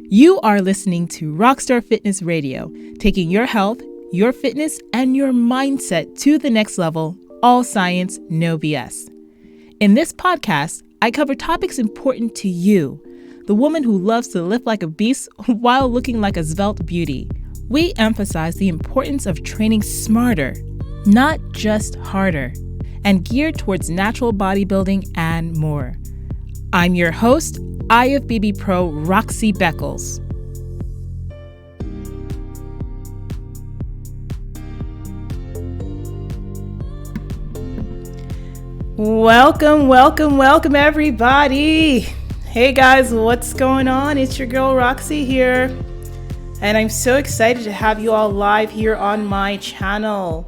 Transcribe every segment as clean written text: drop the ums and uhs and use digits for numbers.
You are listening to Rockstar Fitness Radio, taking your health, your fitness, and your mindset to the next level, all science, no BS. In this podcast, I cover topics important to you, the woman who loves to lift like a beast while looking like a svelte beauty. We emphasize the importance of training smarter, not just harder, and geared towards natural bodybuilding and more. I'm your host, IFBB Pro Roxy Beckles. Welcome everybody. Hey guys, what's going on? It's your girl Roxy here. And I'm so excited to have you all live here on my channel.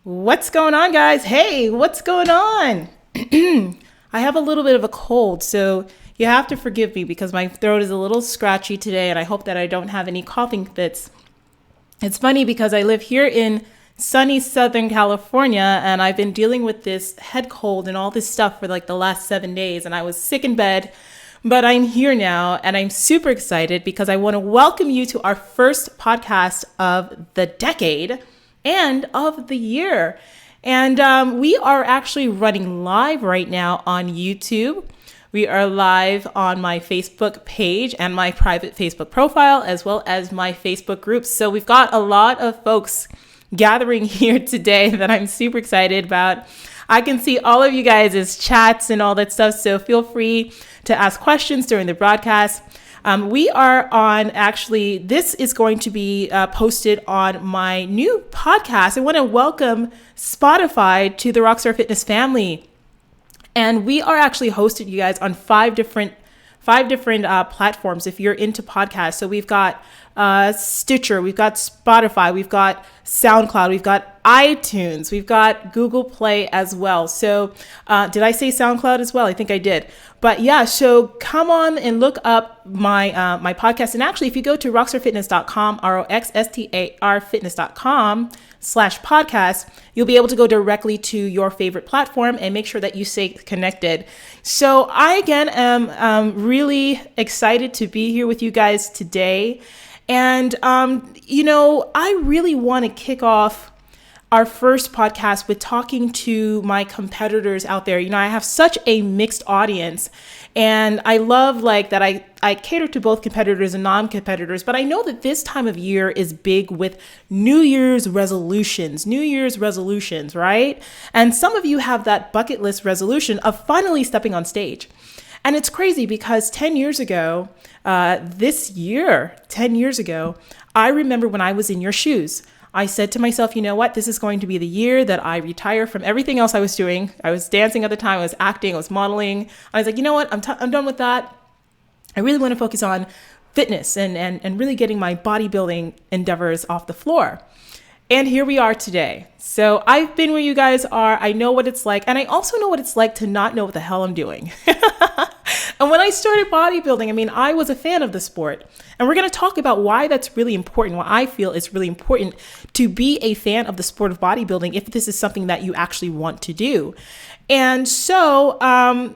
What's going on, guys? Hey, what's going on? I have a little bit of a cold, so you have to forgive me because my throat is a little scratchy today, and I hope that I don't have any coughing fits. It's funny because I live here in sunny Southern California, and I've been dealing with this head cold and all this stuff for like the last 7 days, and I was sick in bed, but I'm here now, and I'm super excited because I want to welcome you to our first podcast of the decade and of the year. And we are actually running live right now on YouTube. We are live on my Facebook page and my private Facebook profile, as well as my Facebook groups. So we've got a lot of folks gathering here today that I'm super excited about. I can see all of you guys' chats and all that stuff, so feel free to ask questions during the broadcast. We are on, actually, this is going to be posted on my new podcast. I want to welcome Spotify to the Rockstar Fitness family. And we are actually hosted, you guys, on five different platforms if you're into podcasts. So we've got Stitcher, we've got Spotify, we've got SoundCloud, we've got iTunes, we've got Google Play as well. So did I say SoundCloud as well? I think I did. But yeah, so come on and look up my my podcast. And actually, if you go to rockstarfitness.com, ROXSTAR fitness.com/podcast, you'll be able to go directly to your favorite platform and make sure that you stay connected. So I, again, am really excited to be here with you guys today. And, I really want to kick off our first podcast with talking to my competitors out there. I have such a mixed audience, and I love that I cater to both competitors and non-competitors, but I know that this time of year is big with New Year's resolutions, right? And some of you have that bucket list resolution of finally stepping on stage. And it's crazy because 10 years ago, I remember when I was in your shoes, I said to myself, you know what, this is going to be the year that I retire from everything else I was doing. I was dancing at the time, I was acting, I was modeling. I was like, you know what, I'm done with that. I really want to focus on fitness and really getting my bodybuilding endeavors off the floor. And here we are today. So I've been where you guys are. I know what it's like. And I also know what it's like to not know what the hell I'm doing. And when I started bodybuilding, I was a fan of the sport. And we're going to talk about why that's really important, why I feel it's really important to be a fan of the sport of bodybuilding if this is something that you actually want to do. And so I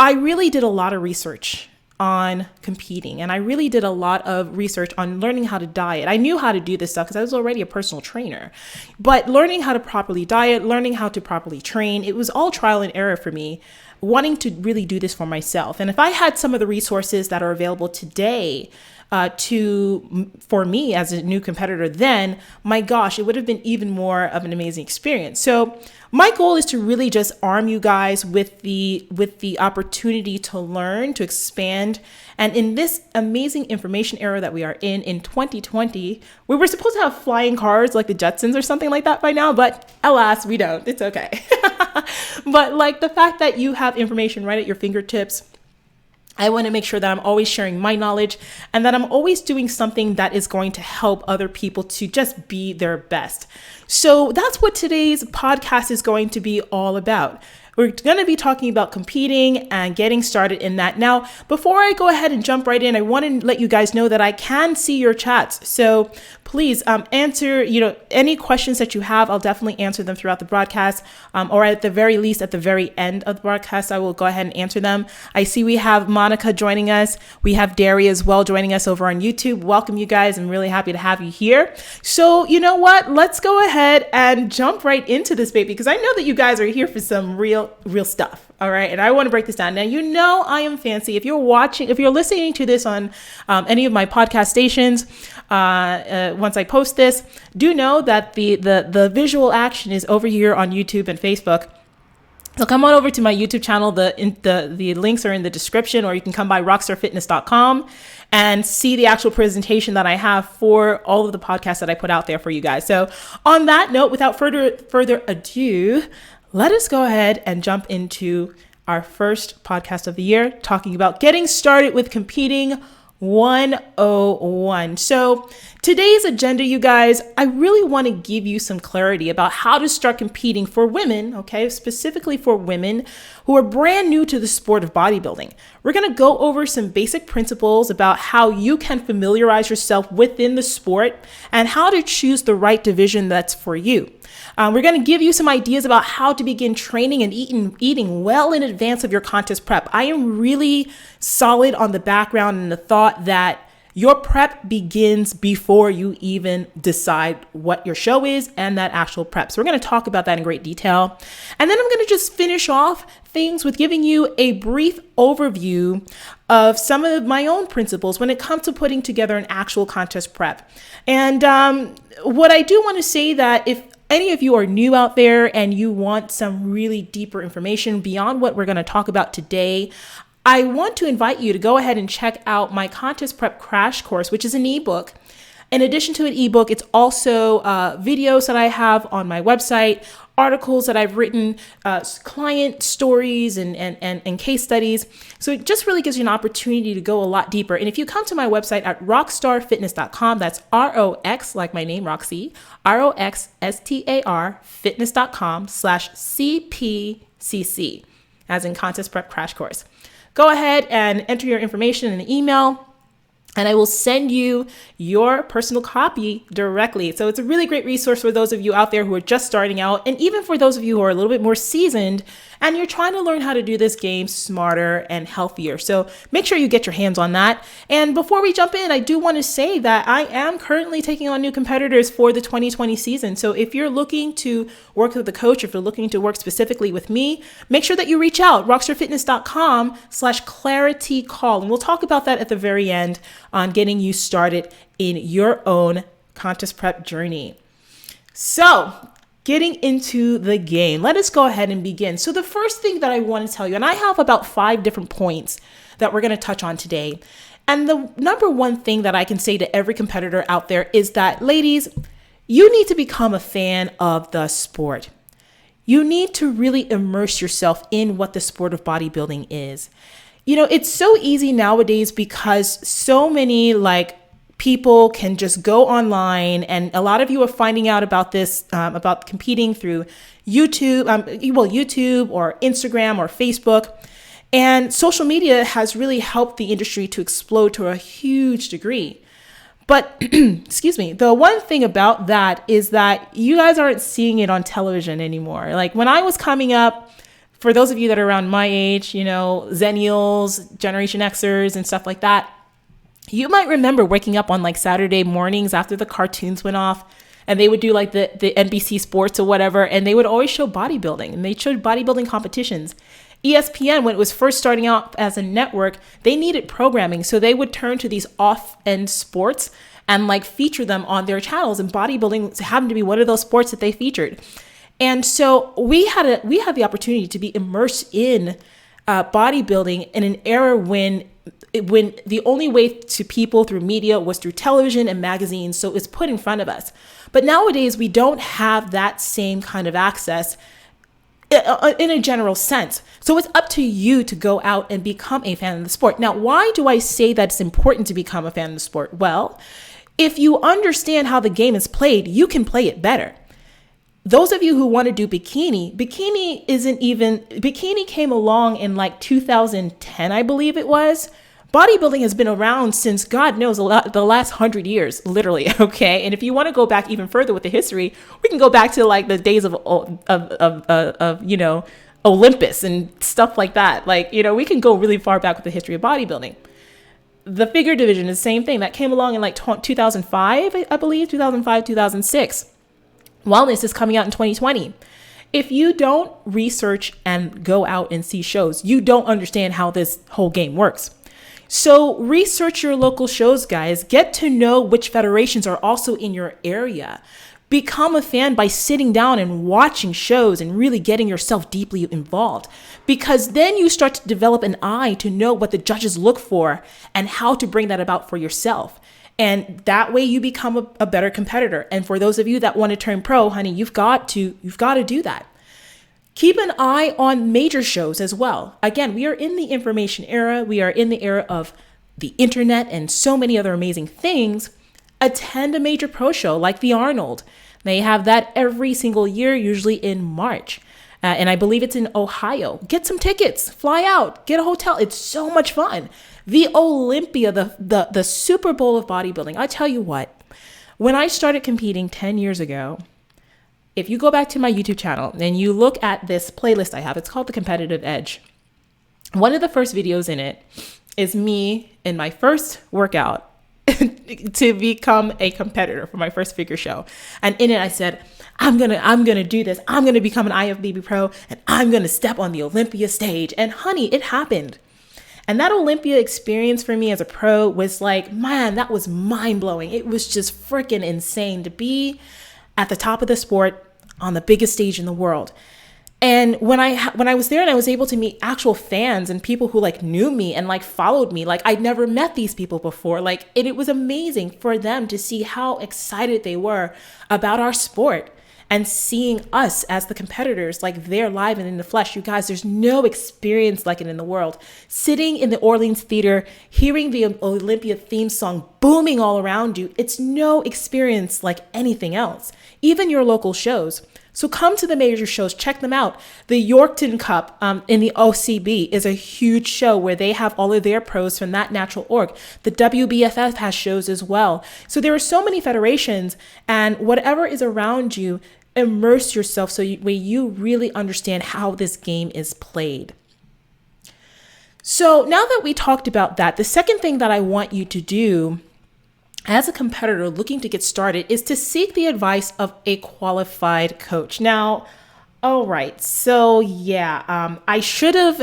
really did a lot of research on competing. And I really did a lot of research on learning how to diet. I knew how to do this stuff because I was already a personal trainer, but learning how to properly diet, learning how to properly train, it was all trial and error for me, wanting to really do this for myself. And if I had some of the resources that are available today for me as a new competitor, then my gosh, it would have been even more of an amazing experience. So my goal is to really just arm you guys with the opportunity to learn, to expand. And in this amazing information era that we are in 2020, we were supposed to have flying cars like the Jetsons or something like that by now, but alas, we don't. It's okay. But the fact that you have information right at your fingertips, I want to make sure that I'm always sharing my knowledge and that I'm always doing something that is going to help other people to just be their best. So that's what today's podcast is going to be all about. We're going to be talking about competing and getting started in that. Now, before I go ahead and jump right in, I want to let you guys know that I can see your chats. So please answer, any questions that you have. I'll definitely answer them throughout the broadcast, or at the very least, at the very end of the broadcast, I will go ahead and answer them. I see we have Monica joining us. We have Derry as well joining us over on YouTube. Welcome, you guys. I'm really happy to have you here. So you know what? Let's go ahead and jump right into this, baby, because I know that you guys are here for some real stuff. All right. And I want to break this down. Now, I am fancy. If you're listening to this on any of my podcast stations, once I post this, do know that the visual action is over here on YouTube and Facebook. So come on over to my YouTube channel. The links are in the description, or you can come by rockstarfitness.com and see the actual presentation that I have for all of the podcasts that I put out there for you guys. So on that note, without further ado, let us go ahead and jump into our first podcast of the year, talking about getting started with competing 101. So today's agenda, you guys, I really want to give you some clarity about how to start competing for women, okay, specifically for women who are brand new to the sport of bodybuilding. We're going to go over some basic principles about how you can familiarize yourself within the sport and how to choose the right division that's for you. We're going to give you some ideas about how to begin training and eating well in advance of your contest prep. I am really solid on the background and the thought that your prep begins before you even decide what your show is and that actual prep. So we're going to talk about that in great detail. And then I'm going to just finish off things with giving you a brief overview of some of my own principles when it comes to putting together an actual contest prep. And what I do want to say that if any of you are new out there and you want some really deeper information beyond what we're going to talk about today, I want to invite you to go ahead and check out my contest prep crash course, which is an ebook. In addition to an ebook, it's also videos that I have on my website, articles that I've written, client stories and case studies. So it just really gives you an opportunity to go a lot deeper. And if you come to my website at rockstarfitness.com, that's ROX, like my name, Roxy, ROXSTAR fitness.com/CPCC, as in contest prep crash course. Go ahead and enter your information in an email, and I will send you your personal copy directly. So it's a really great resource for those of you out there who are just starting out, and even for those of you who are a little bit more seasoned and you're trying to learn how to do this game smarter and healthier. So make sure you get your hands on that. And before we jump in, I do want to say that I am currently taking on new competitors for the 2020 season. So if you're looking to work with a coach, if you're looking to work specifically with me, make sure that you reach out, rockstarfitness.com/clarity call. And we'll talk about that at the very end on getting you started in your own contest prep journey. So getting into the game, let us go ahead and begin. So the first thing that I want to tell you, and I have about 5 different points that we're going to touch on today. And the number one thing that I can say to every competitor out there is that, ladies, you need to become a fan of the sport. You need to really immerse yourself in what the sport of bodybuilding is. It's so easy nowadays because so many people can just go online, and a lot of you are finding out about this, about competing through YouTube, YouTube or Instagram or Facebook. And social media has really helped the industry to explode to a huge degree. But excuse me, the one thing about that is that you guys aren't seeing it on television anymore. Like when I was coming up, for those of you that are around my age, Zennials, Generation Xers and stuff like that, you might remember waking up on Saturday mornings after the cartoons went off, and they would do the NBC Sports or whatever, and they would always show bodybuilding, and they showed bodybuilding competitions. ESPN, when it was first starting out as a network, they needed programming, so they would turn to these off-end sports and feature them on their channels, and bodybuilding happened to be one of those sports that they featured. And so we had the opportunity to be immersed in bodybuilding in an era when the only way to people through media was through television and magazines. So it's put in front of us. But nowadays we don't have that same kind of access in a general sense. So it's up to you to go out and become a fan of the sport. Now, why do I say that it's important to become a fan of the sport? Well, if you understand how the game is played, you can play it better. those of you who want to do bikini came along in like 2010, I believe it was. Bodybuilding has been around since God knows the last 100 years, literally. Okay. And if you want to go back even further with the history, we can go back to like the days of Olympus and stuff like that. Like, we can go really far back with the history of bodybuilding. The figure division is the same thing. That came along in like 2005, I believe, 2005, 2006. Wellness is coming out in 2020. If you don't research and go out and see shows, you don't understand how this whole game works. So research your local shows, guys. Get to know which federations are also in your area. Become a fan by sitting down and watching shows and really getting yourself deeply involved, because then you start to develop an eye to know what the judges look for and how to bring that about for yourself. And that way you become a better competitor. And for those of you that want to turn pro, honey, you've got to do that. Keep an eye on major shows as well. Again, we are in the information era. We are in the era of the internet and so many other amazing things. Attend a major pro show like the Arnold. They have that every single year, usually in March. And I believe it's in Ohio. Get some tickets, fly out, get a hotel. It's so much fun. The Olympia, the Super Bowl of bodybuilding. I tell you what, when I started competing 10 years ago, if you go back to my YouTube channel and you look at this playlist I have, it's called The Competitive Edge. One of the first videos in it is me in my first workout to become a competitor for my first figure show. And in it, I said, I'm gonna do this. I'm gonna become an IFBB pro and I'm gonna step on the Olympia stage. And honey, it happened. And that Olympia experience for me as a pro was like, man, that was mind blowing. It was just freaking insane to be at the top of the sport on the biggest stage in the world. And when I was there and I was able to meet actual fans and people who like knew me and like followed me, like I'd never met these people before, like, and it was amazing for them to see how excited they were about our sport and seeing us as the competitors, like there live and in the flesh. You guys, there's no experience like it in the world. Sitting in the Orleans Theater, hearing the Olympia theme song booming all around you, it's no experience like anything else, even your local shows. So come to the major shows, check them out. The Yorkton Cup in the OCB is a huge show where they have all of their pros from that natural org. The WBFF has shows as well. So there are so many federations, and whatever is around you, immerse yourself so you really understand how this game is played. So now that we talked about that, the second thing that I want you to do as a competitor looking to get started is to seek the advice of a qualified coach. Now, all right, so yeah, I should have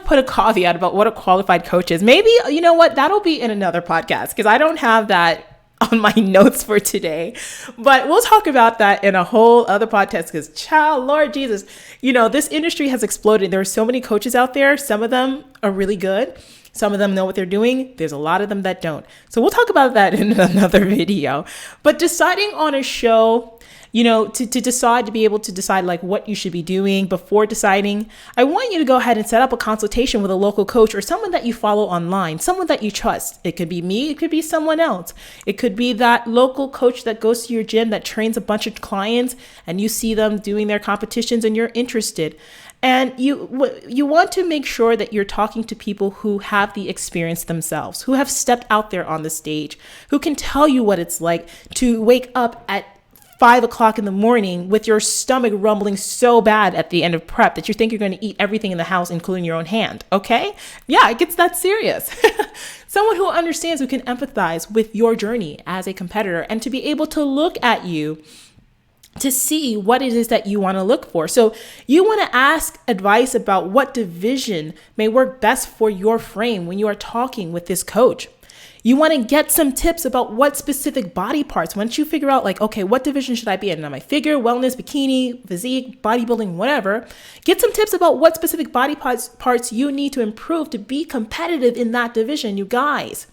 put a caveat about what a qualified coach is. Maybe, you know what, that'll be in another podcast because I don't have that on my notes for today, but we'll talk about that in a whole other podcast because child, Lord Jesus, this industry has exploded. There are so many coaches out there. Some of them are really good. Some of them know what they're doing. There's a lot of them that don't. So we'll talk about that in another video. But deciding on a show, to decide, to be able to decide like what you should be doing before deciding, I want you to go ahead and set up a consultation with a local coach or someone that you follow online, someone that you trust. It could be me. It could be someone else. It could be that local coach that goes to your gym that trains a bunch of clients and you see them doing their competitions and you're interested. And you want to make sure that you're talking to people who have the experience themselves, who have stepped out there on the stage, who can tell you what it's like to wake up at 5 o'clock in the morning with your stomach rumbling so bad at the end of prep that you think you're going to eat everything in the house, including your own hand. Okay? Yeah, it gets that serious. Someone who understands, who can empathize with your journey as a competitor and to be able to look at you to see what it is that you want to look for. So you want to ask advice about what division may work best for your frame when you are talking with this coach. You want to get some tips about what specific body parts, once you figure out like, okay, what division should I be in? Am I figure, wellness, bikini, physique, bodybuilding, whatever. Get some tips about what specific body parts you need to improve to be competitive in that division, you guys.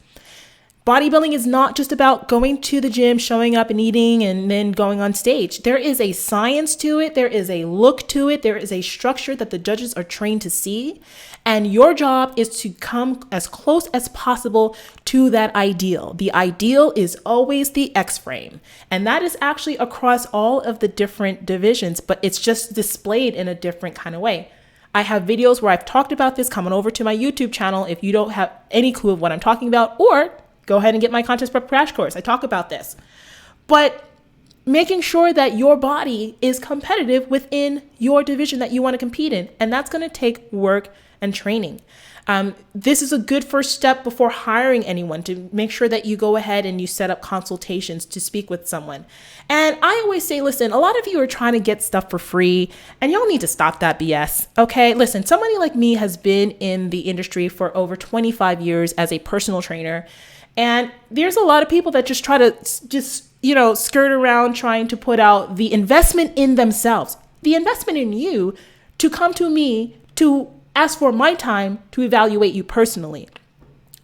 Bodybuilding is not just about going to the gym, showing up and eating and then going on stage. There is a science to it. There is a look to it. There is a structure that the judges are trained to see. And your job is to come as close as possible to that ideal. The ideal is always the X frame. And that is actually across all of the different divisions, but it's just displayed in a different kind of way. I have videos where I've talked about this. Come on over to my YouTube channel if you don't have any clue of what I'm talking about, or go ahead and get my contest prep crash course. I talk about this. But making sure that your body is competitive within your division that you want to compete in. And that's going to take work and training. This is a good first step before hiring anyone, to make sure that you go ahead and you set up consultations to speak with someone. And I always say, listen, a lot of you are trying to get stuff for free, and y'all need to stop that BS. Okay, listen, somebody like me has been in the industry for over 25 years as a personal trainer. And there's a lot of people that just try to skirt around trying to put out the investment in themselves, the investment in you to come to me to ask for my time to evaluate you personally.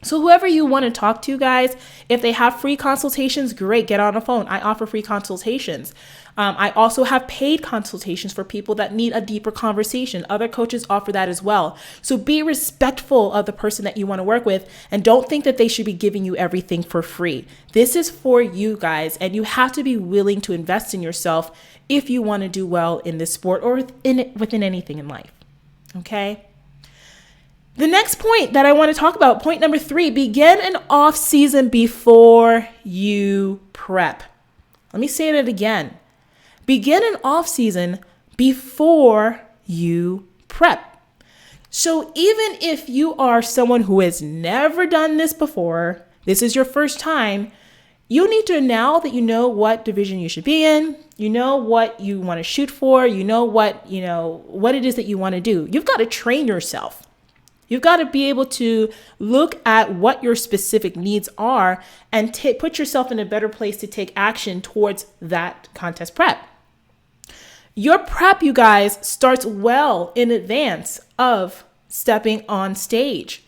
So whoever you want to talk to, guys, if they have free consultations, great, get on the phone. I offer free consultations. I also have paid consultations for people that need a deeper conversation. Other coaches offer that as well. So be respectful of the person that you want to work with, and don't think that they should be giving you everything for free. This is for you guys, and you have to be willing to invest in yourself if you want to do well in this sport or within anything in life. Okay? The next point that I want to talk about, point number 3, begin an off season before you prep. Let me say that again. Begin an off season before you prep. So even if you are someone who has never done this before, this is your first time, you need to, now that you know what division you should be in, you know what you want to shoot for, you know what it is that you want to do. You've got to train yourself. You've got to be able to look at what your specific needs are and put yourself in a better place to take action towards that contest prep. Your prep, you guys, starts well in advance of stepping on stage.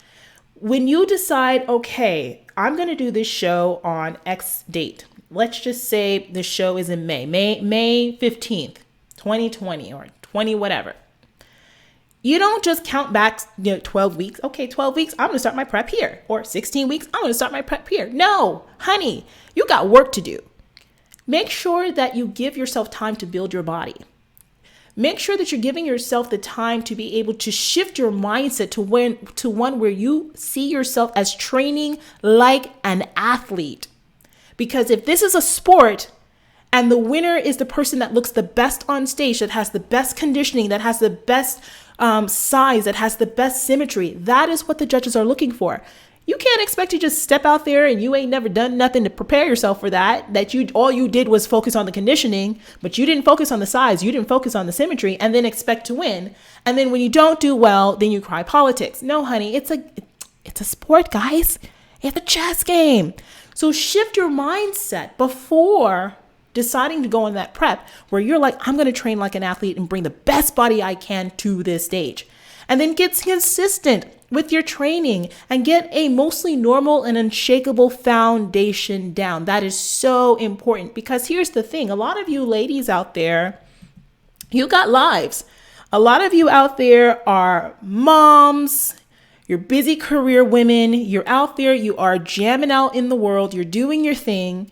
When you decide, okay, I'm going to do this show on X date. Let's just say the show is in May 15th, 2020 or 20, whatever. You don't just count back 12 weeks. Okay, 12 weeks, I'm going to start my prep here. Or 16 weeks, I'm going to start my prep here. No, honey, you got work to do. Make sure that you give yourself time to build your body. Make sure that you're giving yourself the time to be able to shift your mindset to one where you see yourself as training like an athlete. Because if this is a sport, and the winner is the person that looks the best on stage, that has the best conditioning, that has the best size, that has the best symmetry, that is what the judges are looking for. You can't expect to just step out there and you ain't never done nothing to prepare yourself for that all you did was focus on the conditioning, but you didn't focus on the size, you didn't focus on the symmetry, and then expect to win. And then when you don't do well, then you cry politics. No, honey, it's a sport, guys. It's a chess game. So shift your mindset before deciding to go on that prep where you're like, I'm going to train like an athlete and bring the best body I can to this stage. And then get consistent with your training and get a mostly normal and unshakable foundation down. That is so important, because here's the thing. A lot of you ladies out there, you got lives. A lot of you out there are moms. You're busy career women. You're out there. You are jamming out in the world. You're doing your thing.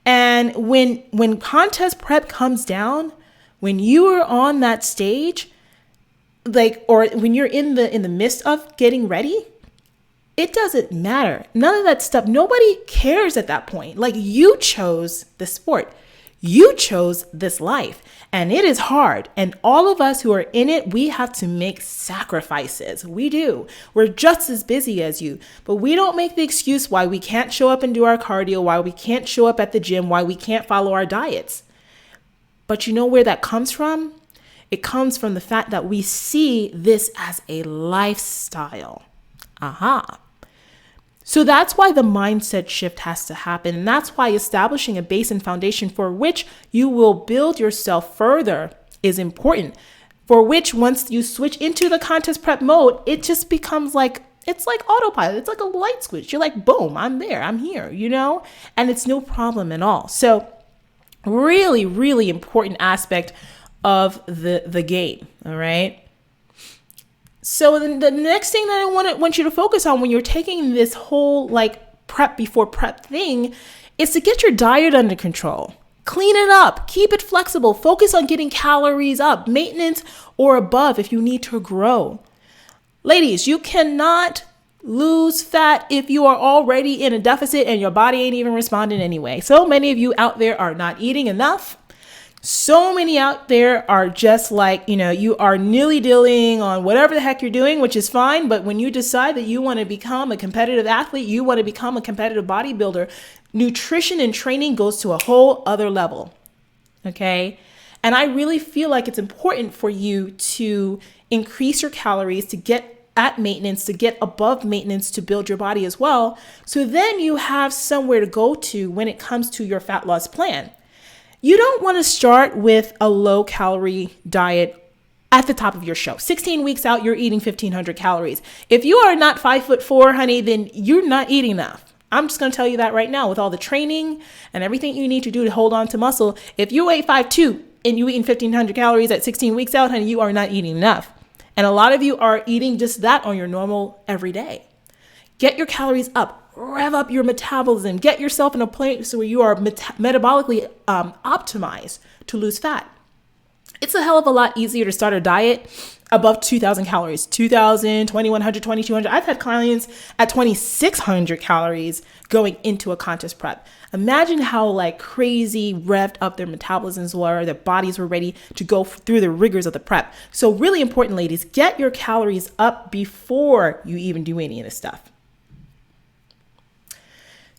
And when contest prep comes down, when you are on that stage, or when you're in the midst of getting ready, it doesn't matter. None of that stuff. Nobody cares at that point. Like, you chose the sport. You chose this life, and it is hard. And all of us who are in it, we have to make sacrifices. We do. We're just as busy as you, but we don't make the excuse why we can't show up and do our cardio, why we can't show up at the gym, why we can't follow our diets. But you know where that comes from? It comes from the fact that we see this as a lifestyle. Aha. So that's why the mindset shift has to happen. And that's why establishing a base and foundation for which you will build yourself further is important. For which, once you switch into the contest prep mode, it just becomes like It's like autopilot. It's like a light switch. You're like, boom, I'm there. I'm here, and it's no problem at all. So really, really important aspect of the game. All right. So then the next thing that I want you to focus on when you're taking this whole like prep before prep thing is to get your diet under control. Clean it up, keep it flexible, focus on getting calories up, maintenance or above if you need to grow. Ladies, you cannot lose fat if you are already in a deficit and your body ain't even responding anyway. So many of you out there are not eating enough. So many out there are just like, you are nilly-dillying on whatever the heck you're doing, which is fine. But when you decide that you want to become a competitive athlete, you want to become a competitive bodybuilder, nutrition and training goes to a whole other level. Okay. And I really feel like it's important for you to increase your calories, to get at maintenance, to get above maintenance, to build your body as well. So then you have somewhere to go to when it comes to your fat loss plan. You don't want to start with a low calorie diet at the top of your show. 16 weeks out, you're eating 1,500 calories. If you are not 5'4", honey, then you're not eating enough. I'm just going to tell you that right now with all the training and everything you need to do to hold on to muscle. If you weigh 5'2" and you eating 1,500 calories at 16 weeks out, honey, you are not eating enough. And a lot of you are eating just that on your normal every day. Get your calories up, rev up your metabolism, get yourself in a place where you are metabolically optimized to lose fat. It's a hell of a lot easier to start a diet above 2,000 calories, 2,000, 2,100, 2,200. I've had clients at 2,600 calories going into a contest prep. Imagine how like crazy revved up their metabolisms were, their bodies were ready to go through the rigors of the prep. So really important, ladies, get your calories up before you even do any of this stuff.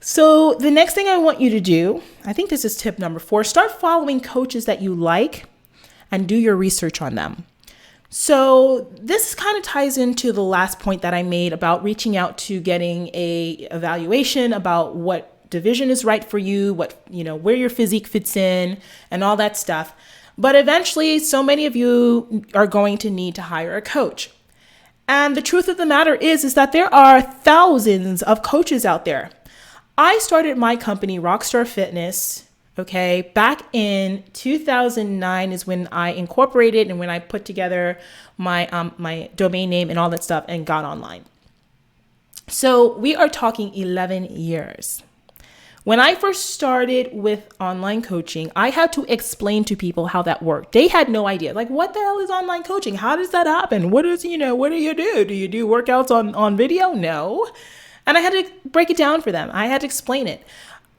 So the next thing I want you to do, I think this is tip number 4, start following coaches that you like and do your research on them. So this kind of ties into the last point that I made about reaching out to getting a evaluation about what division is right for you, where your physique fits in and all that stuff. But eventually, so many of you are going to need to hire a coach. And the truth of the matter is that there are thousands of coaches out there. I started my company, Rockstar Fitness, back in 2009 is when I incorporated and when I put together my my domain name and all that stuff and got online. So we are talking 11 years. When I first started with online coaching, I had to explain to people how that worked. They had no idea. Like, what the hell is online coaching? How does that happen? What do you do? Do you do workouts on video? No. And I had to break it down for them. I had to explain it.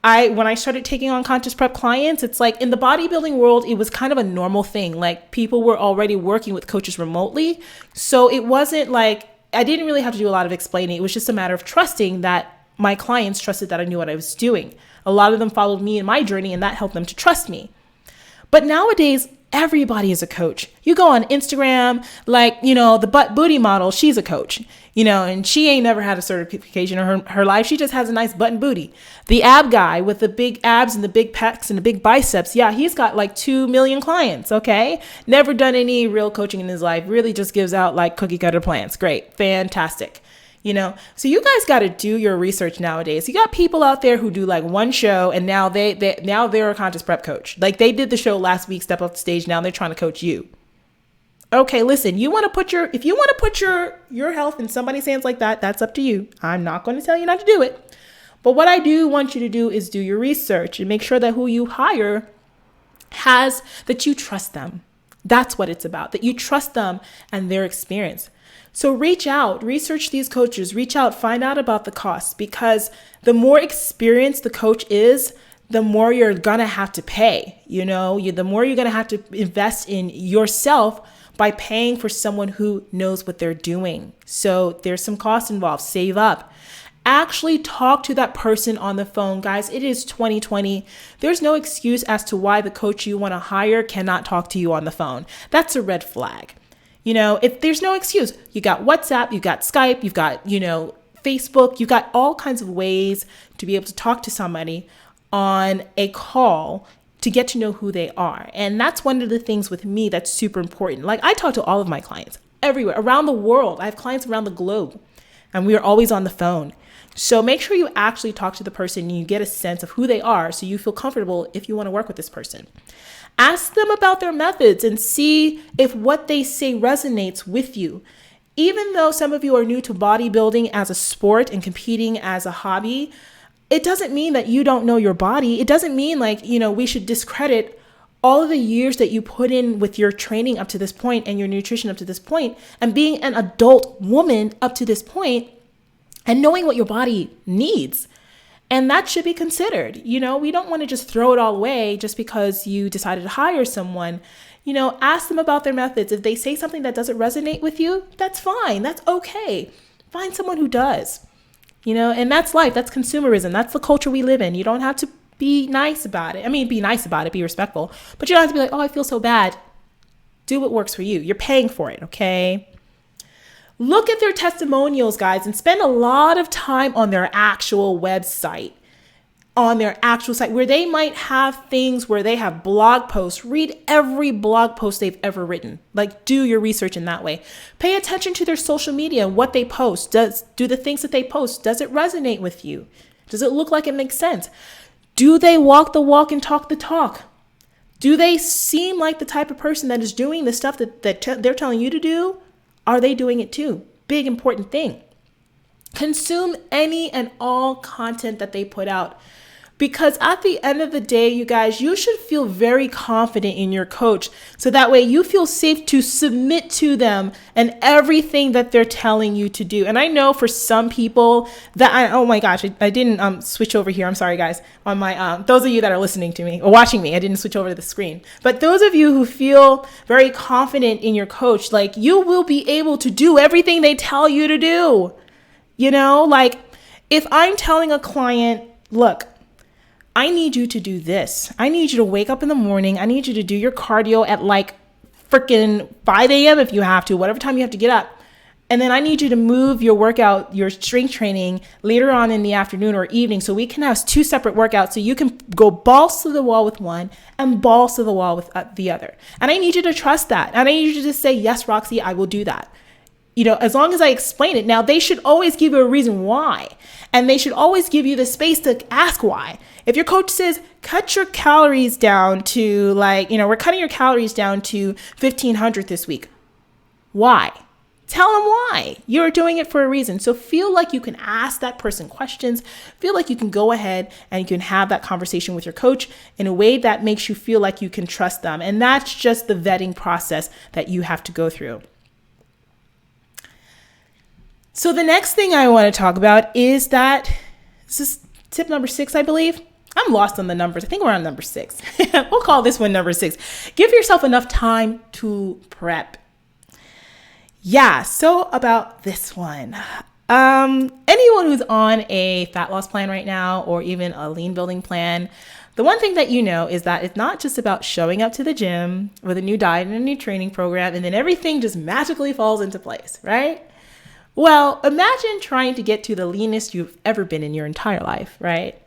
When I started taking on contest prep clients, it's like in the bodybuilding world, it was kind of a normal thing. Like people were already working with coaches remotely. So it wasn't like, I didn't really have to do a lot of explaining. It was just a matter of trusting that my clients trusted that I knew what I was doing. A lot of them followed me in my journey and that helped them to trust me. But nowadays, everybody is a coach. You go on Instagram, the butt booty model, she's a coach, and she ain't never had a certification in her life. She just has a nice butt and booty. The ab guy with the big abs and the big pecs and the big biceps. Yeah, he's got like 2 million clients. Okay. Never done any real coaching in his life. Really just gives out like cookie cutter plans. Great. Fantastic. So you guys got to do your research nowadays. You got people out there who do like one show and now they're a contest prep coach. Like they did the show last week, step off the stage. Now they're trying to coach you. Okay, listen, if you want to put your health in somebody's hands like that, that's up to you. I'm not going to tell you not to do it. But what I do want you to do is do your research and make sure that who you hire that you trust them. That's what it's about, that you trust them and their experience. So reach out, research these coaches, reach out, find out about the costs, because the more experienced the coach is, the more you're going to have to pay, the more you're going to have to invest in yourself by paying for someone who knows what they're doing. So there's some cost involved. Save up. Actually talk to that person on the phone. Guys, it is 2020. There's no excuse as to why the coach you want to hire cannot talk to you on the phone. That's a red flag. If there's no excuse, you got WhatsApp, you got Skype, you've got, Facebook, you got all kinds of ways to be able to talk to somebody on a call to get to know who they are. And that's one of the things with me that's super important. Like I talk to all of my clients everywhere around the world. I have clients around the globe. and we are always on the phone. So make sure you actually talk to the person and you get a sense of who they are so you feel comfortable if you want to work with this person. Ask them about their methods and see if what they say resonates with you. Even though some of you are new to bodybuilding as a sport and competing as a hobby, it doesn't mean that you don't know your body. It doesn't mean we should discredit all of the years that you put in with your training up to this point and your nutrition up to this point and being an adult woman up to this point and knowing what your body needs. And that should be considered. We don't want to just throw it all away just because you decided to hire someone. Ask them about their methods. If they say something that doesn't resonate with you, that's fine. That's okay. Find someone who does. And that's life. That's consumerism. That's the culture we live in. You don't have to be nice about it. Be nice about it, be respectful, but you don't have to be like, oh, I feel so bad. Do what works for you. You're paying for it, okay? Look at their testimonials, guys, and spend a lot of time on their actual website, where they might have things where they have blog posts. Read every blog post they've ever written. Do your research in that way. Pay attention to their social media, what they post. Do the things that they post, does it resonate with you? Does it look like it makes sense? Do they walk the walk and talk the talk? Do they seem like the type of person that is doing the stuff that they're telling you to do? Are they doing it too? Big important thing. Consume any and all content that they put out. Because at the end of the day, you guys, you should feel very confident in your coach. So that way you feel safe to submit to them and everything that they're telling you to do. And I know for some people that oh my gosh, I didn't switch over here. I'm sorry, guys. On my those of you that are listening to me or watching me, I didn't switch over to the screen. But those of you who feel very confident in your coach, you will be able to do everything they tell you to do. If I'm telling a client, look, I need you to do this. I need you to wake up in the morning. I need you to do your cardio at freaking 5 a.m. if you have to, whatever time you have to get up. And then I need you to move your workout, your strength training later on in the afternoon or evening so we can have 2 separate workouts so you can go balls to the wall with one and balls to the wall with the other. And I need you to trust that. And I need you to just say, yes, Roxy, I will do that. As long as I explain it. Now, they should always give you a reason why. And they should always give you the space to ask why. If your coach says, cut your calories down to we're cutting your calories down to 1,500 this week. Why? Tell them why. You're doing it for a reason. So feel like you can ask that person questions. Feel like you can go ahead and you can have that conversation with your coach in a way that makes you feel like you can trust them. And that's just the vetting process that you have to go through. So the next thing I want to talk about is this is tip number 6, I believe. I'm lost on the numbers. I think we're on number 6. We'll call this one number 6. Give yourself enough time to prep. Yeah, so about this one. Anyone who's on a fat loss plan right now or even a lean building plan, the one thing that is that it's not just about showing up to the gym with a new diet and a new training program and then everything just magically falls into place, right? Well, imagine trying to get to the leanest you've ever been in your entire life, right?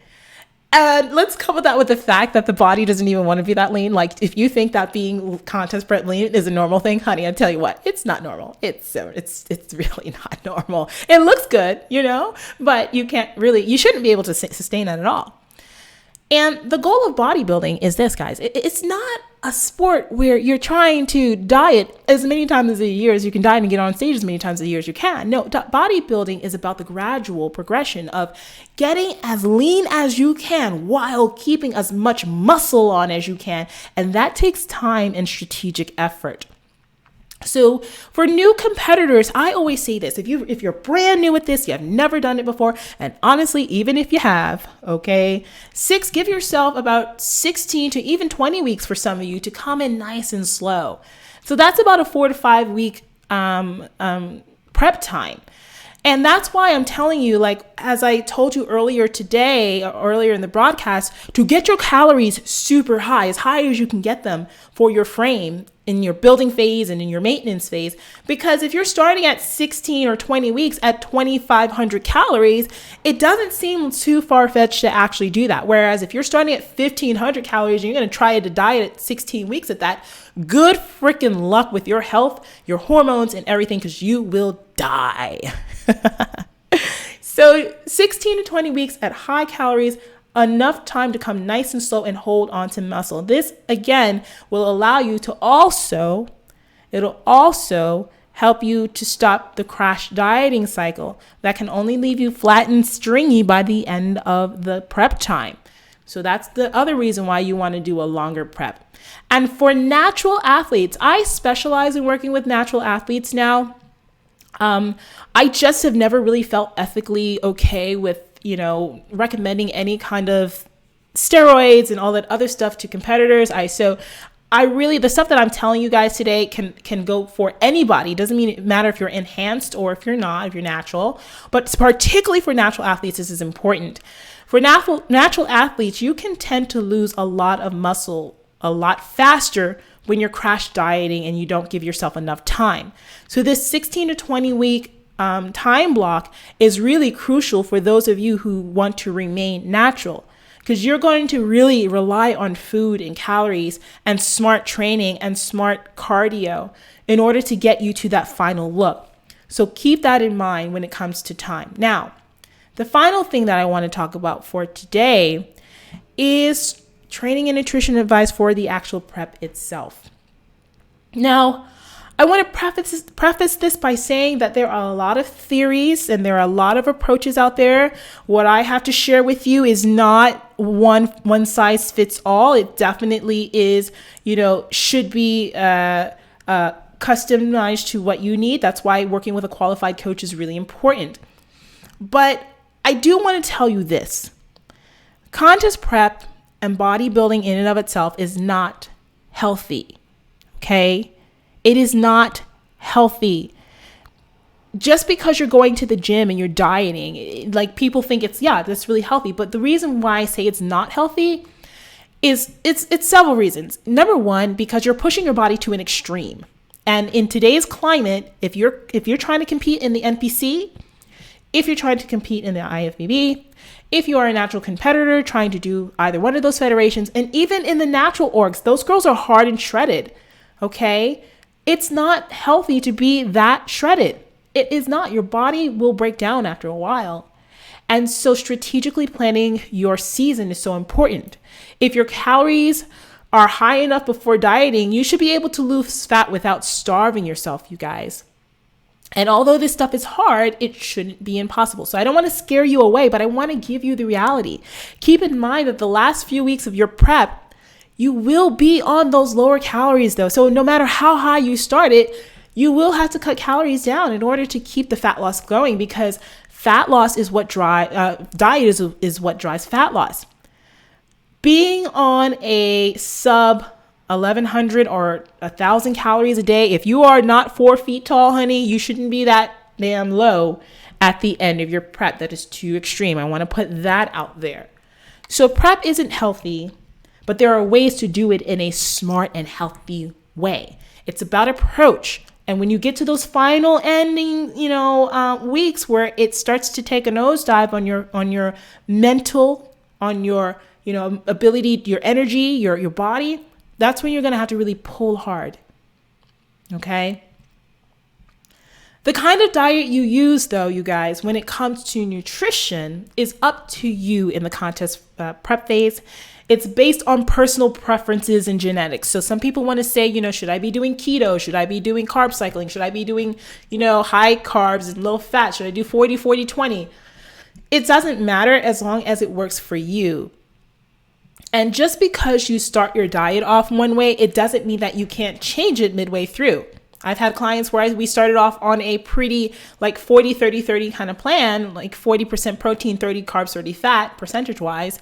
And let's couple that with the fact that the body doesn't even want to be that lean. If you think that being contest prep lean is a normal thing, honey, I tell you what, it's not normal. It's really not normal. It looks good, but you shouldn't be able to sustain that at all. And the goal of bodybuilding is this, guys. It's not a sport where you're trying to diet as many times a year as you can diet and get on stage as many times a year as you can. No, bodybuilding is about the gradual progression of getting as lean as you can while keeping as much muscle on as you can. And that takes time and strategic effort. So for new competitors, I always say this, if you're brand new at this, you have never done it before, and honestly, even if you have, okay, give yourself about 16 to even 20 weeks for some of you to come in nice and slow. So that's about a 4 to 5 week prep time. And that's why I'm telling you, as I told you earlier today, or earlier in the broadcast, to get your calories super high as you can get them for your frame in your building phase and in your maintenance phase. Because if you're starting at 16 or 20 weeks at 2,500 calories, it doesn't seem too far-fetched to actually do that. Whereas if you're starting at 1,500 calories and you're going to try to diet at 16 weeks at that, good freaking luck with your health, your hormones, and everything, because you will die. 16 to 20 weeks at high calories, enough time to come nice and slow and hold on to muscle. This, again, will allow you to it'll also help you to stop the crash dieting cycle that can only leave you flat and stringy by the end of the prep time. So that's the other reason why you want to do a longer prep. And for natural athletes, I specialize in working with natural athletes now. I just have never really felt ethically okay with, recommending any kind of steroids and all that other stuff to competitors. The stuff that I'm telling you guys today can go for anybody. It doesn't matter if you're enhanced or if you're not, if you're natural, but particularly for natural athletes, this is important. For natural athletes, you can tend to lose a lot of muscle a lot faster when you're crash dieting and you don't give yourself enough time. So this 16 to 20 week time block is really crucial for those of you who want to remain natural, because you're going to really rely on food and calories and smart training and smart cardio in order to get you to that final look. So keep that in mind when it comes to time. Now, the final thing that I want to talk about for today is training and nutrition advice for the actual prep itself. Now, I want to preface this by saying that there are a lot of theories and there are a lot of approaches out there. What I have to share with you is not one size fits all. It definitely is, should be customized to what you need. That's why working with a qualified coach is really important. But I do want to tell you this. Contest prep and bodybuilding in and of itself is not healthy. Okay? It is not healthy. Just because you're going to the gym and you're dieting, like people think that's really healthy. But the reason why I say it's not healthy is it's several reasons. Number one, because you're pushing your body to an extreme. And in today's climate, if you're trying to compete in the NPC, if you're trying to compete in the IFBB, if you are a natural competitor trying to do either one of those federations, and even in the natural orgs, those girls are hard and shredded. Okay? It's not healthy to be that shredded. It is not. Your body will break down after a while. And so strategically planning your season is so important. If your calories are high enough before dieting, you should be able to lose fat without starving yourself, you guys. And although this stuff is hard, it shouldn't be impossible. So I don't want to scare you away, but I want to give you the reality. Keep in mind that the last few weeks of your prep, you will be on those lower calories though. So no matter how high you start it, you will have to cut calories down in order to keep the fat loss going, because fat loss is what diet is what drives fat loss. Being on a sub 1,100 or 1,000 calories a day, if you are not 4 feet tall, honey, you shouldn't be that damn low at the end of your prep. That is too extreme. I want to put that out there. So prep isn't healthy, but there are ways to do it in a smart and healthy way. It's about approach. And when you get to those final ending, weeks where it starts to take a nosedive on your mental, on your, ability, your energy, your body, that's when you're going to have to really pull hard. Okay? The kind of diet you use, though, you guys, when it comes to nutrition is up to you in the contest prep phase. It's based on personal preferences and genetics. So some people want to say, should I be doing keto? Should I be doing carb cycling? Should I be doing, high carbs and low fat? Should I do 40, 40, 20? It doesn't matter as long as it works for you. And just because you start your diet off one way, it doesn't mean that you can't change it midway through. I've had clients where we started off on a pretty 40, 30, 30 kind of plan, like 40% protein, 30 carbs, 30 fat, percentage wise.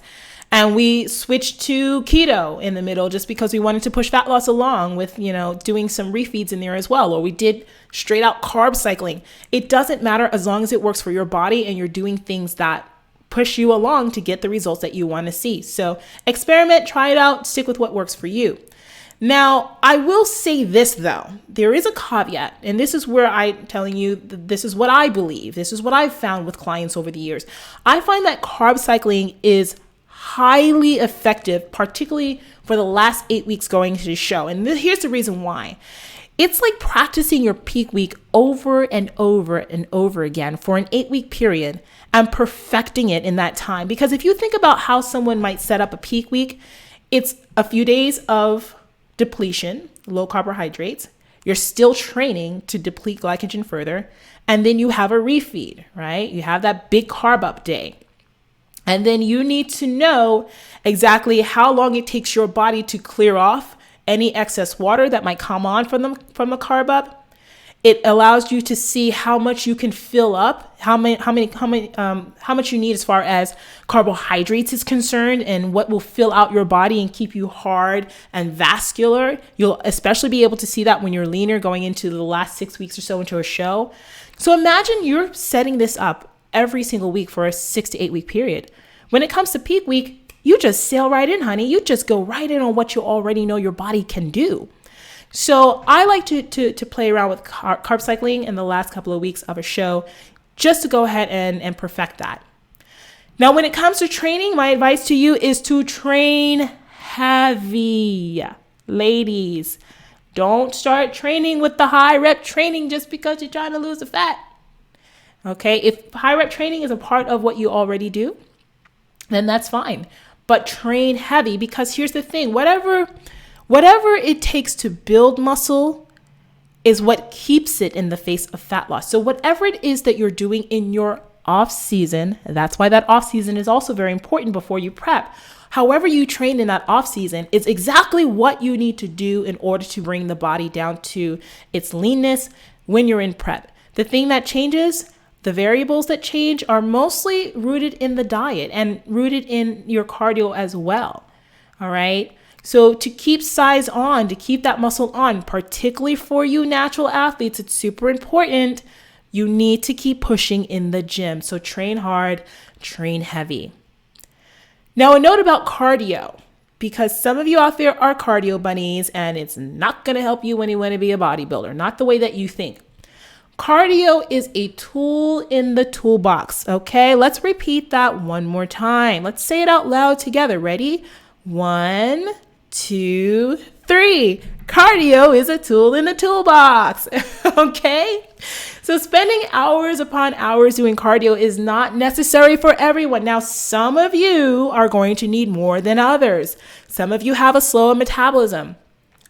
And we switched to keto in the middle just because we wanted to push fat loss along with, doing some refeeds in there as well. Or we did straight out carb cycling. It doesn't matter as long as it works for your body and you're doing things that push you along to get the results that you want to see. So experiment, try it out, stick with what works for you. Now, I will say this though, there is a caveat, and this is where I'm telling you, this is what I believe. This is what I've found with clients over the years. I find that carb cycling is highly effective, particularly for the last 8 weeks going to the show. And here's the reason why. It's like practicing your peak week over and over and over again for an 8-week period and perfecting it in that time. Because if you think about how someone might set up a peak week, it's a few days of depletion, low carbohydrates. You're still training to deplete glycogen further. And then you have a refeed, right? You have that big carb up day. And then you need to know exactly how long it takes your body to clear off any excess water that might come on from the carb up. It allows you to see how much you can fill up, how much you need as far as carbohydrates is concerned, and what will fill out your body and keep you hard and vascular. You'll especially be able to see that when you're leaner going into the last 6 weeks or so into a show. So imagine you're setting this up every single week for a 6 to 8 week period. When it comes to peak week, you just sail right in, honey. You just go right in on what you already know your body can do. So I like to play around with carb cycling in the last couple of weeks of a show just to go ahead and perfect that. Now, when it comes to training, my advice to you is to train heavy. Ladies, don't start training with the high rep training just because you're trying to lose the fat. Okay, if high rep training is a part of what you already do, then that's fine. But train heavy, because here's the thing, whatever it takes to build muscle is what keeps it in the face of fat loss. So whatever it is that you're doing in your off season, that's why that off season is also very important before you prep. However you train in that off season is exactly what you need to do in order to bring the body down to its leanness when you're in prep. The thing that changes, the variables that change, are mostly rooted in the diet and rooted in your cardio as well. All right. So to keep size on, to keep that muscle on, particularly for you natural athletes, it's super important. You need to keep pushing in the gym. So train hard, train heavy. Now, a note about cardio, because some of you out there are cardio bunnies and it's not going to help you when you want to be a bodybuilder, not the way that you think. Cardio is a tool in the toolbox. Okay, let's repeat that one more time. Let's say it out loud together. Ready? 1, 2, 3. Cardio is a tool in the toolbox. Okay? So spending hours upon hours doing cardio is not necessary for everyone. Now, some of you are going to need more than others. Some of you have a slower metabolism.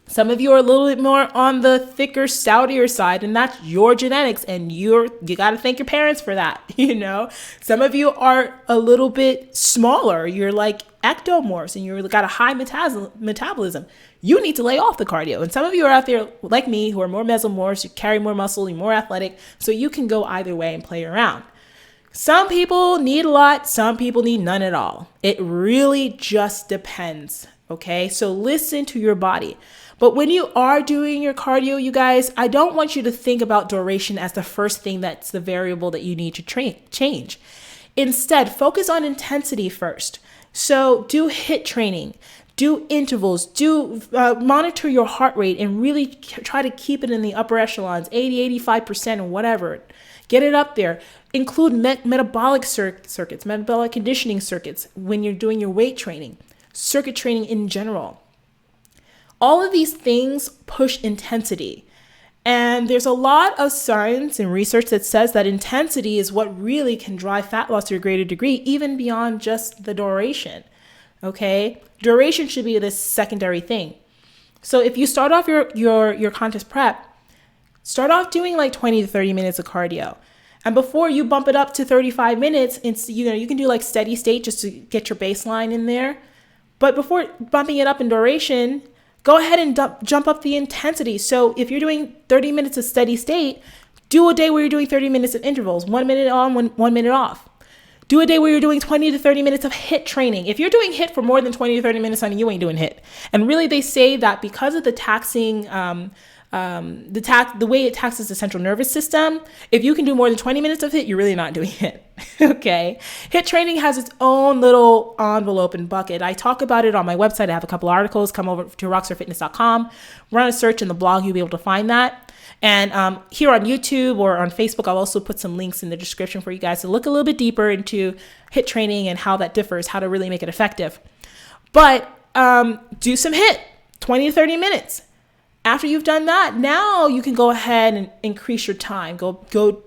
Some of you are a little bit more on the thicker, stoutier side, and that's your genetics, and you got to thank your parents for that, you know? Some of you are a little bit smaller. You're like ectomorphs, and you've got a high metabolism. You need to lay off the cardio. And some of you are out there like me who are more mesomorphs, you carry more muscle, you're more athletic, so you can go either way and play around. Some people need a lot, some people need none at all. It really just depends, okay? So listen to your body. But when you are doing your cardio, you guys, I don't want you to think about duration as the first thing that's the variable that you need to change. Instead, focus on intensity first. So do HIIT training, do intervals, monitor your heart rate and really try to keep it in the upper echelons, 80, 85% or whatever. Get it up there. Include metabolic circuits, metabolic conditioning circuits when you're doing your weight training, circuit training in general. All of these things push intensity. And there's a lot of science and research that says that intensity is what really can drive fat loss to a greater degree, even beyond just the duration. Okay? Duration should be this secondary thing. So if you start off your contest prep, start off doing like 20 to 30 minutes of cardio. And before you bump it up to 35 minutes, you can do like steady state just to get your baseline in there. But before bumping it up in duration, go ahead and jump up the intensity. So if you're doing 30 minutes of steady state, do a day where you're doing 30 minutes of intervals, 1 minute on, 1 minute off. Do a day where you're doing 20 to 30 minutes of HIIT training. If you're doing HIIT for more than 20 to 30 minutes, honey, you ain't doing HIIT. And really they say that because of the taxing, the way it taxes the central nervous system, if you can do more than 20 minutes of HIIT, you're really not doing HIIT. Okay. HIIT training has its own little envelope and bucket. I talk about it on my website. I have a couple articles. Come over to rockstarfitness.com, run a search in the blog. You'll be able to find that. And here on YouTube or on Facebook, I'll also put some links in the description for you guys to look a little bit deeper into HIIT training and how that differs, how to really make it effective. But do some HIIT, 20 to 30 minutes. After you've done that, now you can go ahead and increase your time. Go,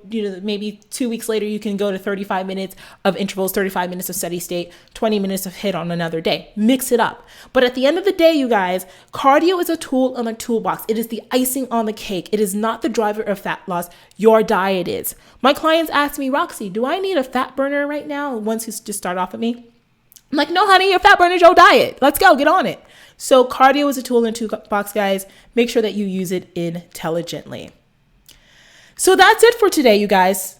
maybe 2 weeks later, you can go to 35 minutes of intervals, 35 minutes of steady state, 20 minutes of HIIT on another day. Mix it up. But at the end of the day, you guys, cardio is a tool on the toolbox. It is the icing on the cake. It is not the driver of fat loss. Your diet is. My clients ask me, Roxy, do I need a fat burner right now? Once who just start off with me. I'm like, no, honey, your fat burner is your diet. Let's go, get on it. So cardio is a tool in the toolbox, guys. Make sure that you use it intelligently. So that's it for today, you guys.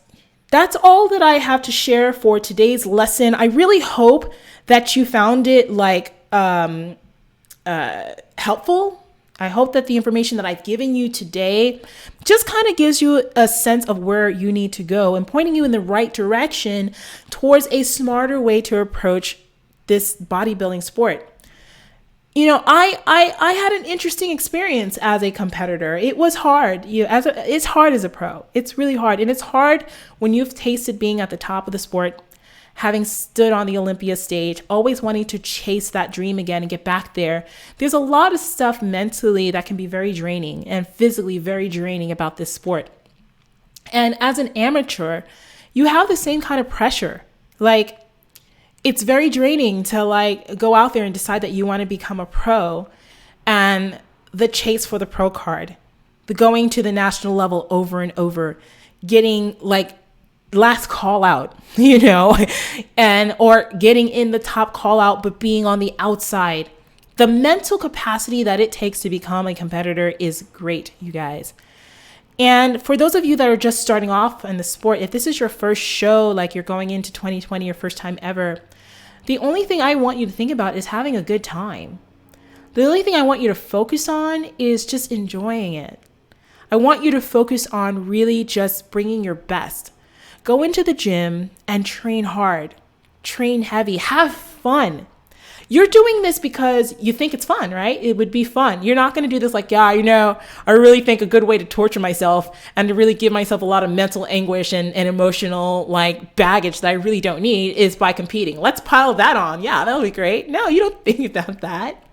That's all that I have to share for today's lesson. I really hope that you found it helpful. I hope that the information that I've given you today just kind of gives you a sense of where you need to go and pointing you in the right direction towards a smarter way to approach this bodybuilding sport. I had an interesting experience as a competitor. It was hard. It's hard as a pro. It's really hard. And it's hard when you've tasted being at the top of the sport, having stood on the Olympia stage, always wanting to chase that dream again and get back there. There's a lot of stuff mentally that can be very draining and physically very draining about this sport. And as an amateur, you have the same kind of pressure. It's very draining to go out there and decide that you want to become a pro, and the chase for the pro card, the going to the national level over and over, getting last call out, or getting in the top call out, but being on the outside. The mental capacity that it takes to become a competitor is great, you guys. And for those of you that are just starting off in the sport, if this is your first show, you're going into 2020, your first time ever, the only thing I want you to think about is having a good time. The only thing I want you to focus on is just enjoying it. I want you to focus on really just bringing your best. Go into the gym and train hard, train heavy, have fun. You're doing this because you think it's fun, right? It would be fun. You're not going to do this I really think a good way to torture myself and to really give myself a lot of mental anguish and emotional baggage that I really don't need is by competing. Let's pile that on. Yeah, that'll be great. No, you don't think about that.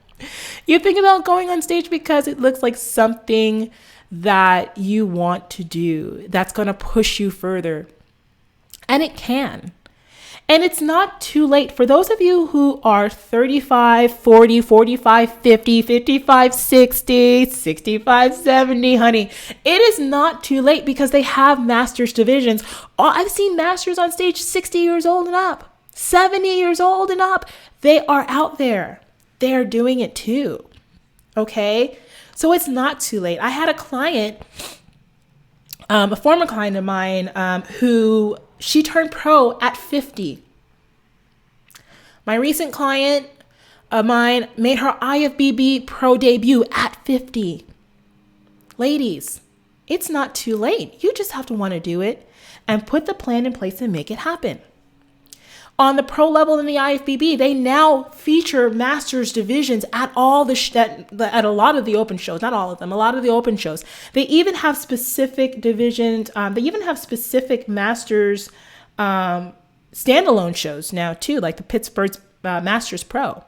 You think about going on stage because it looks like something that you want to do that's going to push you further. And it can. And it's not too late. For those of you who are 35, 40, 45, 50, 55, 60, 65, 70, honey, it is not too late because they have masters divisions. I've seen masters on stage 60 years old and up, 70 years old and up. They are out there. They are doing it too. Okay? So it's not too late. I had a client, a former client of mine, who she turned pro at 50. My recent client of mine made her IFBB pro debut at 50. Ladies, it's not too late. You just have to want to do it and put the plan in place and make it happen. On the pro level in the IFBB, they now feature masters divisions at at a lot of the open shows, not all of them, a lot of the open shows. They even have specific divisions. They even have specific masters standalone shows now too, like the Pittsburgh Masters Pro.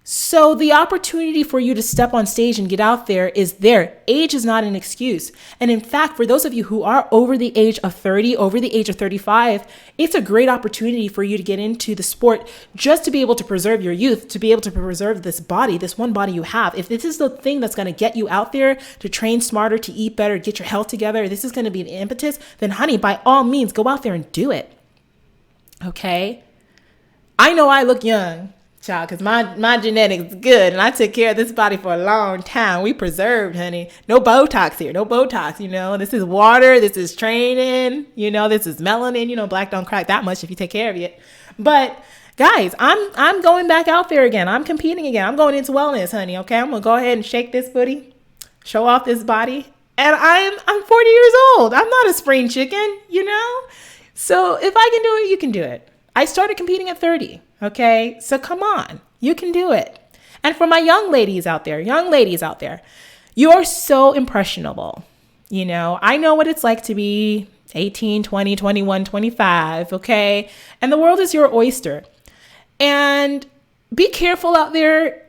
So the opportunity for you to step on stage and get out there is there. Age is not an excuse. And in fact, for those of you who are over the age of 30, over the age of 35, it's a great opportunity for you to get into the sport just to be able to preserve your youth, to be able to preserve this body, this one body you have. If this is the thing that's going to get you out there to train smarter, to eat better, get your health together, this is going to be the impetus, then honey, by all means, go out there and do it. Okay? I know I look young, child, because my genetics is good and I took care of this body for a long time. We preserved, honey. No Botox here. No Botox, This is water. This is training. This is melanin. Black don't crack that much if you take care of it. But guys, I'm going back out there again. I'm competing again. I'm going into wellness, honey. Okay? I'm going to go ahead and shake this booty, show off this body. And I'm 40 years old. I'm not a spring chicken, So if I can do it, you can do it. I started competing at 30. Okay, so come on, you can do it. And for my young ladies out there, you are so impressionable. I know what it's like to be 18, 20, 21, 25, okay? And the world is your oyster. And be careful out there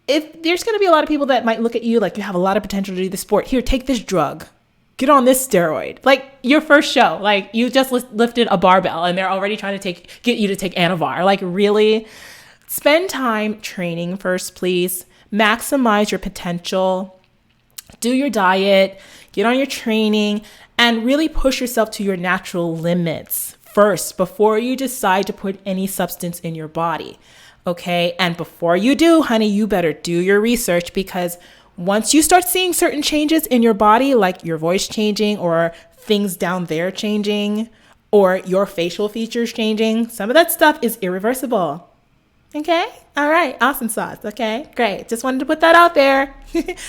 if there's going to be a lot of people that might look at you like you have a lot of potential to do the sport, here, take this drug. Get on this steroid. Like your first show, like you just lifted a barbell and they're already trying to get you to take Anavar. Like really, spend time training first, please. Maximize your potential. Do your diet, get on your training, and really push yourself to your natural limits first before you decide to put any substance in your body. Okay. And before you do, honey, you better do your research, because once you start seeing certain changes in your body, like your voice changing or things down there changing or your facial features changing, some of that stuff is irreversible. Okay. All right. Awesome sauce. Okay. Great. Just wanted to put that out there.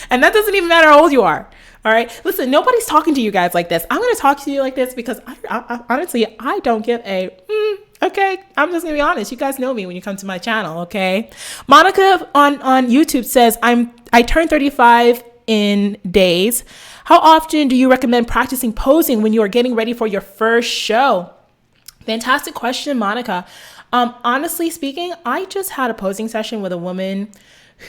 And that doesn't even matter how old you are. All right. Listen, nobody's talking to you guys like this. I'm going to talk to you like this because I honestly, I don't give a, okay. I'm just going to be honest. You guys know me when you come to my channel. Okay. Monica on YouTube says, I turned 35 in days. How often do you recommend practicing posing when you are getting ready for your first show? Fantastic question, Monica. Honestly speaking, I just had a posing session with a woman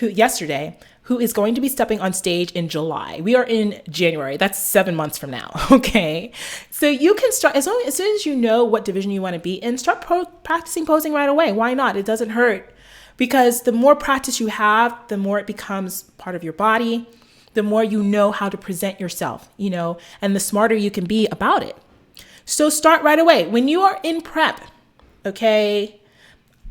yesterday who is going to be stepping on stage in July. We are in January. That's 7 months from now. Okay. So you can start as soon as you know what division you want to be in, start practicing posing right away. Why not? It doesn't hurt, because the more practice you have, the more it becomes part of your body, the more you know how to present yourself, and the smarter you can be about it. So start right away. When you are in prep, okay,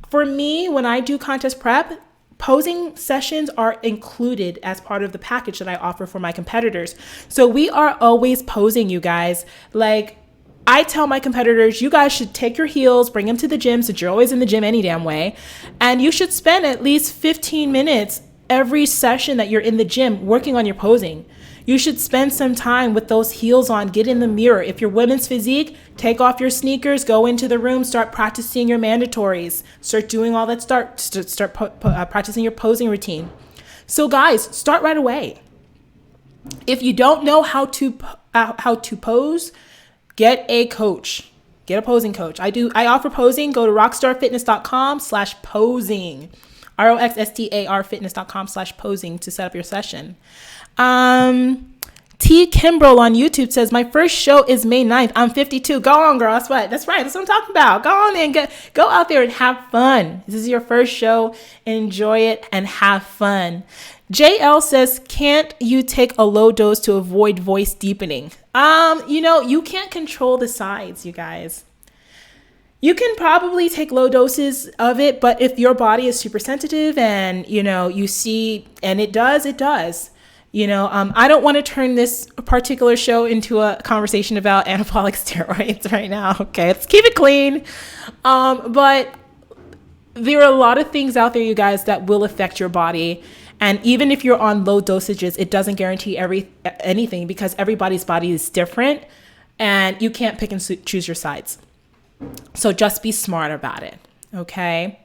for me, when I do contest prep, posing sessions are included as part of the package that I offer for my competitors. So we are always posing, you guys. Like, I tell my competitors, you guys should take your heels, bring them to the gym, since you're always in the gym any damn way. And you should spend at least 15 minutes every session that you're in the gym working on your posing. You should spend some time with those heels on, get in the mirror. If you're women's physique, take off your sneakers, go into the room, start practicing your mandatories, start doing all that, start practicing your posing routine. So guys, start right away. If you don't know how to pose, get a coach, get a posing coach. I offer posing. Go to rockstarfitness.com/posing, roxstar fitness.com/posing to set up your session. T. Kimbrell on YouTube says, my first show is May 9th. I'm 52. Go on, girl. That's right. That's what I'm talking about. Go on and go out there and have fun. This is your first show. Enjoy it and have fun. JL says, can't you take a low dose to avoid voice deepening? You can't control the sides, you guys. You can probably take low doses of it, but if your body is super sensitive and, you see, and it does. I don't want to turn this particular show into a conversation about anabolic steroids right now. Okay, let's keep it clean. But there are a lot of things out there, you guys, that will affect your body. And even if you're on low dosages, it doesn't guarantee anything, because everybody's body is different and you can't pick and choose your sides. So just be smart about it. Okay.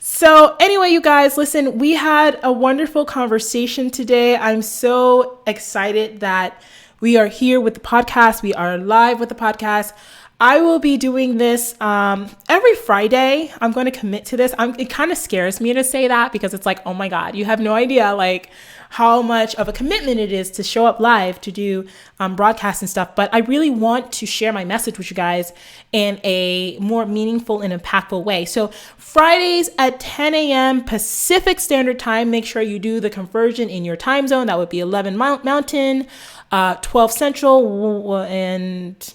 So anyway, you guys, listen, we had a wonderful conversation today. I'm so excited that we are here with the podcast. We are live with the podcast. I will be doing this every Friday. I'm going to commit to this. It kind of scares me to say that, because it's like, oh my God, you have no idea like how much of a commitment it is to show up live, to do broadcasts and stuff. But I really want to share my message with you guys in a more meaningful and impactful way. So Fridays at 10 a.m. Pacific Standard Time, make sure you do the conversion in your time zone. That would be 11 Mountain, 12 Central, and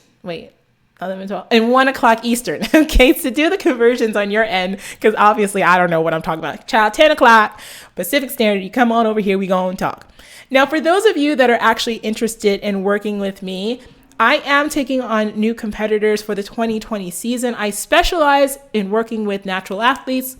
11, 12, and 1 o'clock Eastern. Okay, so do the conversions on your end, because obviously I don't know what I'm talking about. Child, 10 o'clock Pacific Standard, you come on over here, we go and talk. Now, for those of you that are actually interested in working with me, I am taking on new competitors for the 2020 season. I specialize in working with natural athletes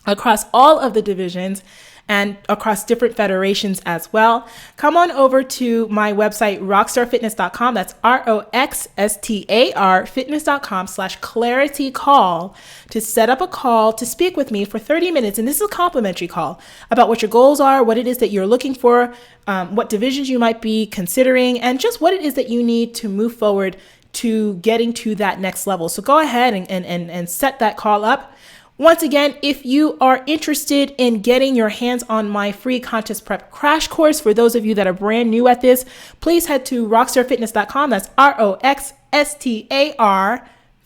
across all of the divisions and across different federations as well. Come on over to my website, rockstarfitness.com. That's ROXSTAR fitness.com/clarity call to set up a call to speak with me for 30 minutes. And this is a complimentary call about what your goals are, what it is that you're looking for, what divisions you might be considering, and just what it is that you need to move forward to getting to that next level. So go ahead and set that call up. Once again, if you are interested in getting your hands on my free contest prep crash course, for those of you that are brand new at this, please head to rockstarfitness.com. That's ROXSTAR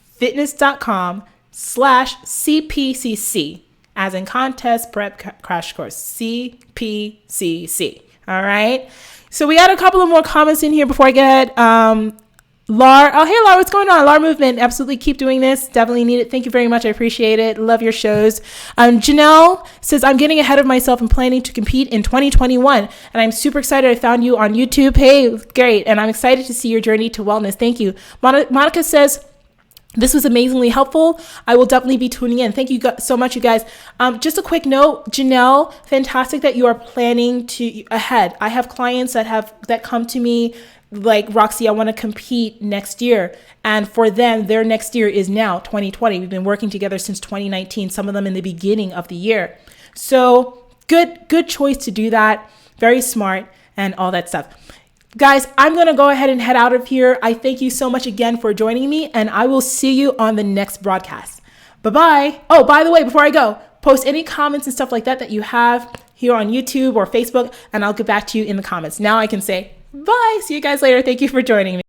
fitness.com/CPCC, as in contest prep crash course, CPCC. All right. So we had a couple of more comments in here before I get Lar. Oh, hey, Lar, what's going on? Lar Movement, absolutely keep doing this. Definitely need it. Thank you very much. I appreciate it. Love your shows. Janelle says, I'm getting ahead of myself and planning to compete in 2021. And I'm super excited. I found you on YouTube. Hey, great. And I'm excited to see your journey to wellness. Thank you. Monica says, this was amazingly helpful. I will definitely be tuning in. Thank you so much, you guys. Just a quick note, Janelle, fantastic that you are planning to ahead. I have clients that come to me like, Roxy, I want to compete next year. And for them, their next year is now 2020. We've been working together since 2019, some of them in the beginning of the year. So good choice to do that. Very smart and all that stuff. Guys, I'm going to go ahead and head out of here. I thank you so much again for joining me, and I will see you on the next broadcast. Bye-bye. Oh, by the way, before I go, post any comments and stuff like that you have here on YouTube or Facebook, and I'll get back to you in the comments. Now I can say bye. See you guys later. Thank you for joining me.